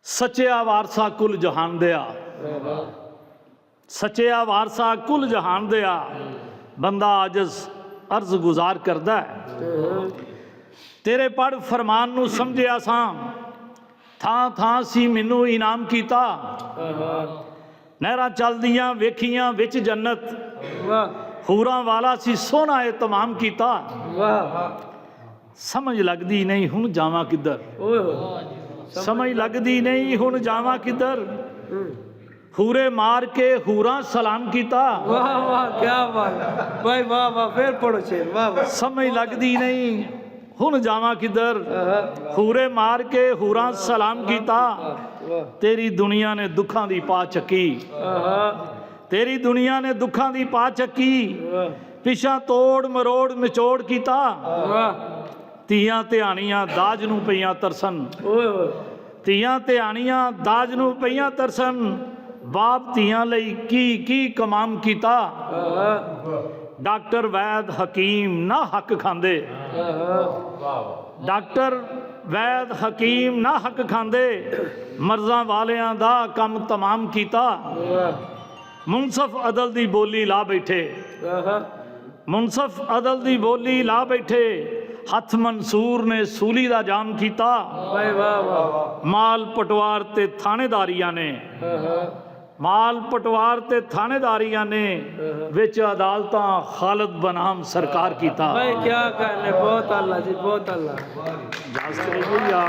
सच्चा वारसा कुल जहान दिया, सच्चा वारसा कुल जहान दिया। बंदा आजिज़ अर्ज गुजार करदा है। तेरे पढ़ फरमान नू समझिया सां, थां थां सी मैनू इनाम कीता। नहरां चलदियां वेखियां विच जन्नत, हूरां वाला सी सोहना ए तमाम कीता। समझ लगदी नहीं हुण जावां किधर, समझ लगदी नहीं हुण जावां किधर। हूरे मार के हूरां सलाम कीता। वाह वाह क्या बात भाई, वाह वाह, फिर पढ़ो शेर, वाह वाह। समझ लगदी नहीं हुण जावां किधर, हूरे मार के हूरां सलाम कीता। तेरी दुनिया ने दुखां दी पा चकी, तेरी दुनिया ने दुखां दी पा चकी। पिछा तोड़ मरोड़ निचोड़ कीता। ਧੀਆਂ ਧਿਆਣੀਆਂ ਦਾਜ ਨੂੰ ਪਈਆਂ ਤਰਸਨ, ਧੀਆਂ ਧਿਆਣੀਆਂ ਦਾਜ ਨੂੰ ਪਈਆਂ ਤਰਸਨ। ਬਾਪ ਧੀਆਂ ਲਈ ਕੀ ਕੀ ਕਮਾਮ ਕੀਤਾ। ਡਾਕਟਰ ਵੈਦ ਹਕੀਮ ਨਾ ਹੱਕ ਖਾਂਦੇ, ਡਾਕਟਰ ਵੈਦ ਹਕੀਮ ਨਾ ਹੱਕ ਖਾਂਦੇ। ਮਰਜ਼ਾਂ ਵਾਲਿਆਂ ਦਾ ਕੰਮ ਤਮਾਮ ਕੀਤਾ। ਮੁਨਸਫ ਅਦਲ ਦੀ ਬੋਲੀ ਲਾ ਬੈਠੇ, ਮੁਨਸਫ ਅਦਲ ਦੀ ਬੋਲੀ ਲਾ ਬੈਠੇ। हथ मंसूर ने सूली दा जाम कीता। माल पटवार ते थानेदारियां ने, माल पटवार ते थानेदारियां ने विच अदालतां खालिद बनाम सरकार कीता। भाई क्या कहने, बहुत अल्लाह जी, बहुत अल्लाह। जास करे या